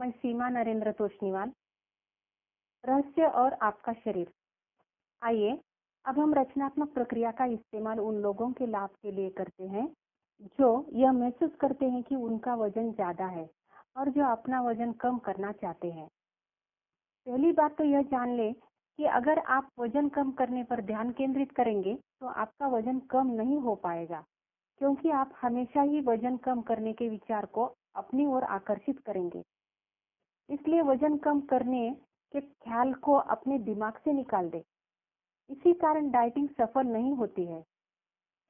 मैं सीमा नरेंद्र तोष्णीवाल। रहस्य और आपका शरीर। आइए अब हम रचनात्मक प्रक्रिया का इस्तेमाल उन लोगों के लाभ के लिए करते हैं जो यह महसूस करते हैं कि उनका वजन ज्यादा है और जो अपना वजन कम करना चाहते हैं। पहली बात तो यह जान ले कि अगर आप वजन कम करने पर ध्यान केंद्रित करेंगे तो आपका वजन कम नहीं हो पाएगा, क्योंकि आप हमेशा ही वजन कम करने के विचार को अपनी ओर आकर्षित करेंगे। इसलिए वजन कम करने के ख्याल को अपने दिमाग से निकाल दें। इसी कारण डाइटिंग सफल नहीं होती है।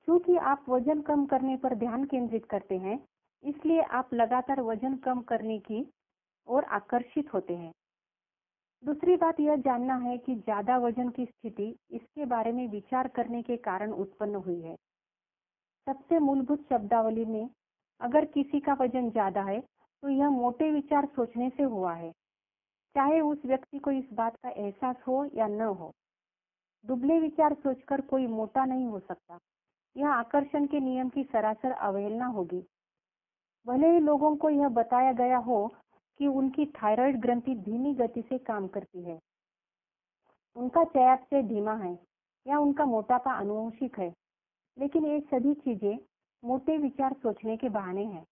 क्योंकि आप वजन कम करने पर ध्यान केंद्रित करते हैं, इसलिए आप लगातार वजन कम करने की ओर आकर्षित होते हैं। दूसरी बात यह जानना है कि ज्यादा वजन की स्थिति इसके बारे में विचार करने के कारण उत्पन्न हुई है। सबसे मूलभूत शब्दावली में अगर किसी का वजन ज्यादा है तो यह मोटे विचार सोचने से हुआ है, चाहे उस व्यक्ति को इस बात का एहसास हो या न हो। दुबले विचार सोचकर कोई मोटा नहीं हो सकता। यह आकर्षण के नियम की सरासर अवहेलना होगी। भले ही लोगों को यह बताया गया हो कि उनकी थायराइड ग्रंथि धीमी गति से काम करती है, उनका चयापचय धीमा है या उनका मोटापा आनुवंशिक है, लेकिन ये सभी चीजें मोटे विचार सोचने के बहाने हैं।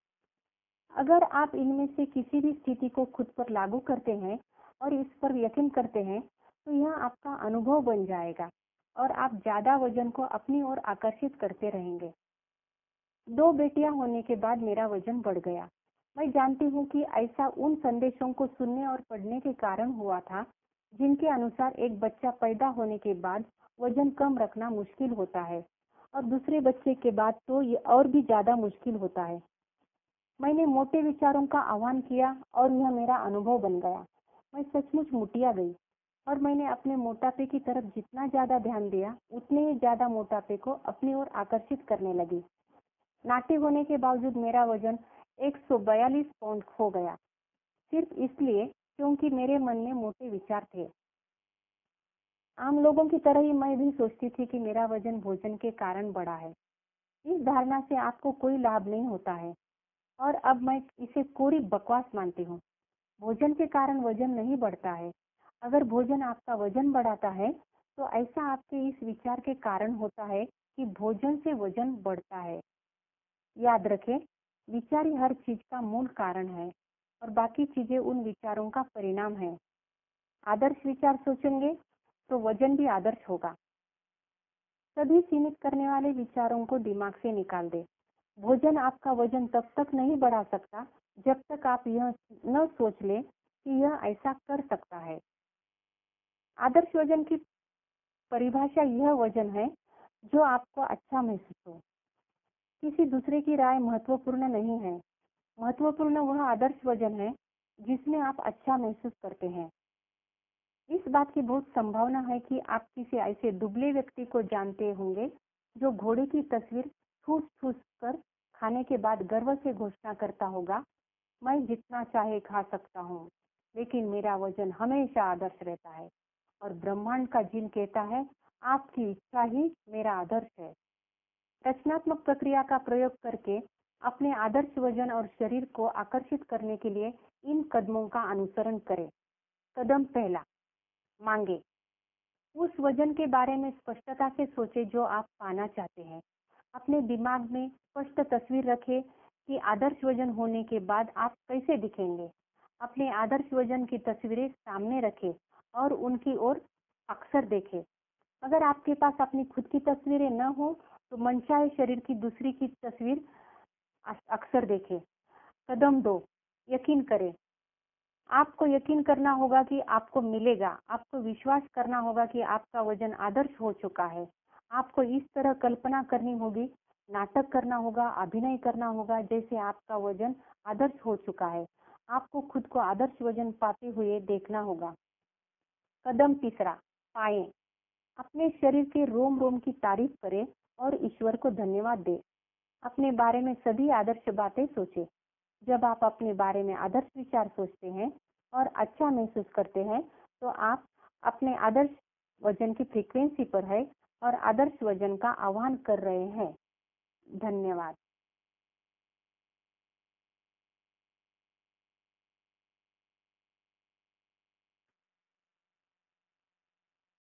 अगर आप इनमें से किसी भी स्थिति को खुद पर लागू करते हैं और इस पर यकीन करते हैं तो यह आपका अनुभव बन जाएगा और आप ज्यादा वजन को अपनी ओर आकर्षित करते रहेंगे। 2 बेटियां होने के बाद मेरा वजन बढ़ गया। मैं जानती हूँ कि ऐसा उन संदेशों को सुनने और पढ़ने के कारण हुआ था जिनके अनुसार एक बच्चा पैदा होने के बाद वजन कम रखना मुश्किल होता है और दूसरे बच्चे के बाद तो ये और भी ज्यादा मुश्किल होता है। मैंने मोटे विचारों का आह्वान किया और यह मेरा अनुभव बन गया। मैं सचमुच मुटिया गई और मैंने अपने मोटापे की तरफ जितना ज्यादा ध्यान दिया उतने ही ज्यादा मोटापे को अपनी ओर आकर्षित करने लगी। नाटी होने के बावजूद मेरा वजन 142 पाउंड हो गया, सिर्फ इसलिए क्योंकि मेरे मन में मोटे विचार थे। आम लोगों की तरह ही मैं भी सोचती थी कि मेरा वजन भोजन के कारण बढ़ा है। इस धारणा से आपको कोई लाभ नहीं होता है और अब मैं इसे कोरी बकवास मानती हूँ। भोजन के कारण वजन नहीं बढ़ता है। अगर भोजन आपका वजन बढ़ाता है तो ऐसा आपके इस विचार के कारण होता है कि भोजन से वजन बढ़ता है। याद रखें, विचार ही हर चीज का मूल कारण है और बाकी चीजें उन विचारों का परिणाम है। आदर्श विचार सोचेंगे तो वजन भी आदर्श होगा। सभी सीमित करने वाले विचारों को दिमाग से निकाल दे। भोजन आपका वजन तब तक नहीं बढ़ा सकता जब तक आप यह न सोच ले कि यह ऐसा कर सकता है। आदर्श वजन की परिभाषा यह वजन है जो आपको अच्छा महसूस हो। किसी दूसरे की राय महत्वपूर्ण नहीं है। महत्वपूर्ण वह आदर्श वजन है जिसमें आप अच्छा महसूस करते हैं। इस बात की बहुत संभावना है कि आप किसी ऐसे दुबले व्यक्ति को जानते होंगे जो घोड़े की तस्वीर ठूस ठूस कर खाने के बाद गर्व से घोषणा करता होगा, मैं जितना चाहे खा सकता हूँ, लेकिन मेरा वजन हमेशा आदर्श रहता है। और ब्रह्मांड का जिन कहता है, आपकी इच्छा ही मेरा आदर्श है। रचनात्मक प्रक्रिया का प्रयोग करके अपने आदर्श वजन और शरीर को आकर्षित करने के लिए इन कदमों का अनुसरण करें। कदम पहला, मांगे। उस वजन के बारे में स्पष्टता से सोचें जो आप पाना चाहते हैं। अपने दिमाग में स्पष्ट तस्वीर रखें कि आदर्श वजन होने के बाद आप कैसे दिखेंगे। अपने आदर्श वजन की तस्वीरें सामने रखें और उनकी ओर अक्सर देखें। अगर आपके पास अपनी खुद की तस्वीरें न हो तो मनचाहे शरीर की दूसरी की तस्वीर अक्सर देखें। कदम 2, यकीन करें। आपको यकीन करना होगा कि आपको मिलेगा। आपको विश्वास करना होगा कि आपका वजन आदर्श हो चुका है। आपको इस तरह कल्पना करनी होगी, नाटक करना होगा, अभिनय करना होगा जैसे आपका वजन आदर्श हो चुका है। आपको खुद को आदर्श वजन पाते हुए देखना होगा। कदम 3, पाएं। अपने शरीर के रोम रोम की तारीफ करें और ईश्वर को धन्यवाद दें। अपने बारे में सभी आदर्श बातें सोचें। जब आप अपने बारे में आदर्श विचार सोचते हैं और अच्छा महसूस करते हैं तो आप अपने आदर्श वजन की फ्रीक्वेंसी पर है और आदर्श वजन का आह्वान कर रहे हैं। धन्यवाद।